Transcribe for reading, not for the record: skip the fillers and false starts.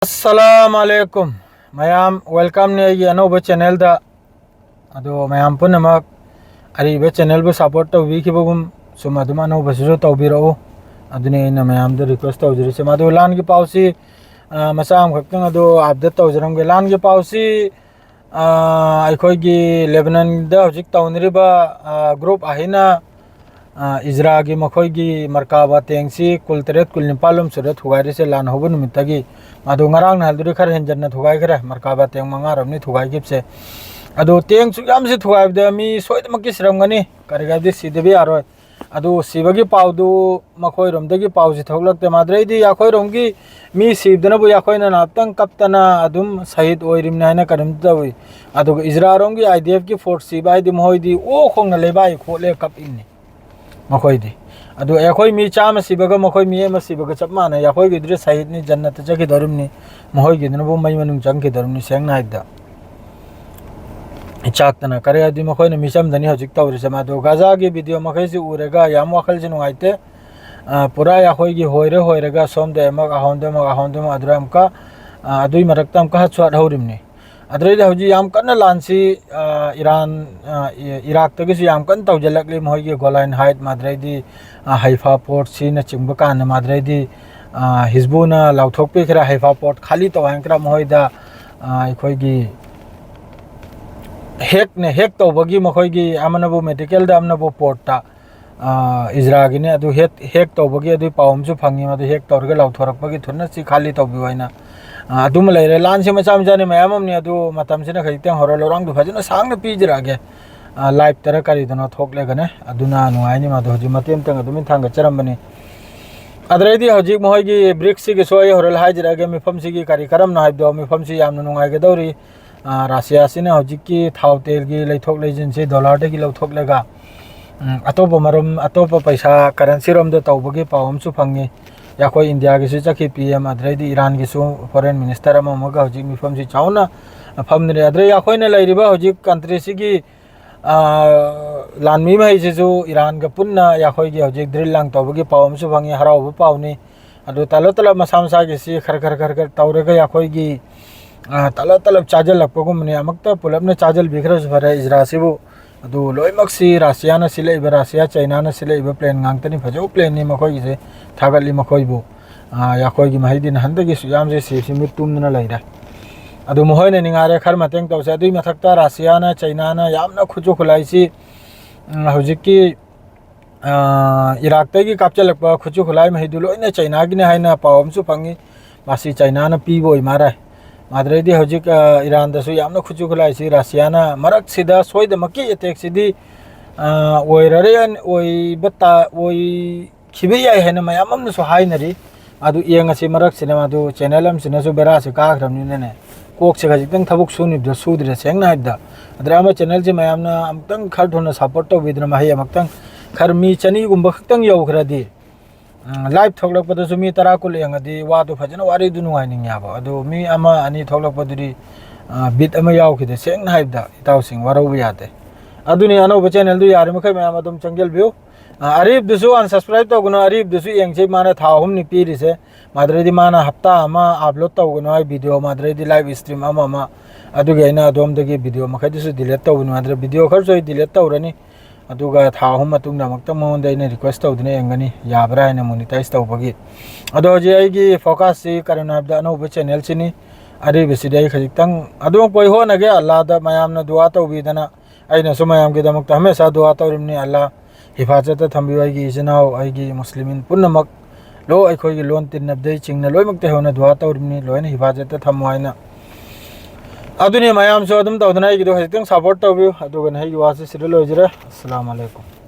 अस्सलामुअलैकुम ma'am welcome ने अनौब चैनल मैम पुनमक अरीब चैनल बु सपोर्ट तौबीखिबगुम सुम अदुम अनौबसिसु तौबिरओ अदुने इन मैम द रिक्वेस्ट तौजरिसे मदु लान की पाउसी मसाम खक्तंग अदु अपडेट तौजरमगे लान की पाउसी अखोगी लेबनान द हजिक तौनरिबा ग्रुप अहिना इजरा की मखोगी मरकाबा तेंगसी कुल तरेत कुल निपालुम सुरत थुगारी से लान होबु नुमितगी मादो ngarang na haldur khar henjan na thugai khare markaba teng manga ramni thugai gipse ado teng su yam se thugai da mi soi ma ki sram gani kariga di sidebi aroi ado sibagi paudu makhoi rom dagi pau si thoglak te madrei di yakhoi rom gi mi sibdana bu yakhoi na naptang kaptana adum sahid oirim na na karim dawi ado izra rom gi idf ki fort sibai di mohoi di o khong na lebai khole kap inni makhoi di अदो याखोई मी चाम सिबगा मखोई मी M Sibgha चप माने याखोई गिद्रे सहित नि जन्नत जगे धर्मनि महोई गिदन बो मै मनु जंग के धर्मनि सेंग नाइदा चाकतना करे आदि मखोई न मिसम दनि हजिक तौरि समा दो गाजा के वीडियो मखै से उरेगा याम वखल जिन वाइते पूरा याखोई गी होइरेगा सोम दे मग अहोंदे अद्राम का अदुई मरक्तम का छुआ हौरिमनि अद्रैदे हौजी याम कन्न लानसी ईरान इराक तगिसु याम कन्न तौजलकली मोइगे गोलान हाइट माद्रैदी हाइफा पोर्ट सीना चिंब कान माद्रैदी हिजबुना लाउथोकपे खरा हाइफा पोर्ट खाली तवांकरा मोइदा अखोइगी हेक तौबगी मखोइगी अमनबु मेडिकल दा अमनबु पोर्टा इजरागी ने अदु हेक तौबगी अदु पावमसु फंगी मदु हेक तौरगे लाउथोरकपगी थुनना सी खाली तौबिवाइना अदुम लेरे लान से मचा मचाने मैम ने अदु मतम से खैते हरो लोरंग दु फजन सांग पीजरागे लाइव तरह करी दनो थोकले गने अदुना नुआइनि मदु हजि मतेम तंग दुमिन थांग चरमबनी अदरैदी हजि मोहगी ब्रिक्स के सोय हरल हाजरागे मिफम सिगी कार्यक्रम न हाइदो मिफम सि यामन नुआइगे दौरी रासिया सिने हजि की थाव तेल की लैथोक लेजिन से डॉलर दे की लौथोकलेगा अतोप मरम अतोप पैसा करेंसी रोम दे तौबगे पावमसु फंगी याखोई इंडिया की चखी पीएम अद्रैदी ईरान की फॉरेन मिनिस्टर अमगा हजिक मिफम से चाउना फमने अद्रै याखोई ने लैरिबा हजिक कंट्री सिगी लानमी मैसेजु ईरान का पुन्ना याखोई की हजिक ड्रिल लांग तौबगे पावमसु फंगी हराव पावनी अदु तलो तलो मसा मसा के सी खर तौरगा याखोई की तलो तलो चाजल लपगुमने अमक्ता पुलबने चाजल बिखरस फरे इजरासिबु अदु लोइमक्सी रासिया न सिलेब रासिया चाइना न सिलेब प्लेन गांगतनी फजो प्लेन नि मखोई से थागली मखोइबु याखोई की महिदिन हंदगी सुयाम से सेसि मितुम न लैरा अदु मोहय ने निगारे खर मतेंग तौसे दुई मथक्ता रासिया न चाइना न यामना खुजो खुलाइसी हौजिकी इराक तगी कापचलक खुजो खुलाई महिदु लोइने चाइना गिने हाइना पावमसु फंगी मासी चाइना न पीबोय मारा माद्रैदी हजिक ईरान दसु यामना खुजु खुलाइसी रासियाना मरक सिदा सोइदमकी अटैक सिदी ओइररेन ओइबता ओइ खिबेयाय हैन मयामम सु हाइनरी अदु येंगसी मरक सिनेमा दु चैनल हम सिनसु बेरा से काखरमनि ने कोक से खजितंग थबुक सुनिब सुद्रे सेंगना हाइदा अद्रामा चैनल से मयामना अमतंग खर धोना सपोर्ट तो विद्र माहि अमतंग खर मी चनी गुंब खतंग यौखरदी लाइव थोलकपदसु मी तरा कुल यंगदी वादो फजन वारी दु नुवाइनिंग याबो अदो मी अमा अनि थोलकपदुरी बिट अमा यावखिदे सेंग हाइबदा इताव सिंग वारौ याते अदुनी अनौब चैनल दु यारे मखै मयाम अदुम चंगेल बियो अरीब दुसु अनसब्सक्राइब तौगनो अरीब दुसु यंगसे माने थाहुम नि पीरिसे माद्रेदी माना हप्ता अमा अपलोड तौगनो आइ वीडियो माद्रेदी लाइव स्ट्रीम अमा अदुगे इना अदोम दगे वीडियो मखै दुसु डिलीट तौगनो माद्रे वीडियो खरसोय डिलीट तौरनी अदुगा थाहुम मतुंग नमक्ता मोन दैने रिक्वेस्ट तौदने यंगनी याबरा हैन मोनेटाइज तौबगी अदो जे आइगी फोकस से करना द अनौब चैनल सिनी अरे बिसिदे खजितंग अदो कोई हो नगे अल्लाह द मयामना दुआ तौबीदना आइना सुमयाम के दमक्ता हमेशा दुआ तौरिमनी अल्लाह हिफाजत थंबिवाइगी इजनाव आइगी मुस्लिमिन पुन्नमक लो अखोइगी लोन तिनबदे चिंगना लोइमक्ते होना दुआ तौरिमनी लोइन हिफाजत थमवाइना अदुनी मयाम सो अदम तौदना इगिदो खजितंग सपोर्ट तौबियो अदुगन है वासे सिरलो जरा अस्सलाम वालेकुम।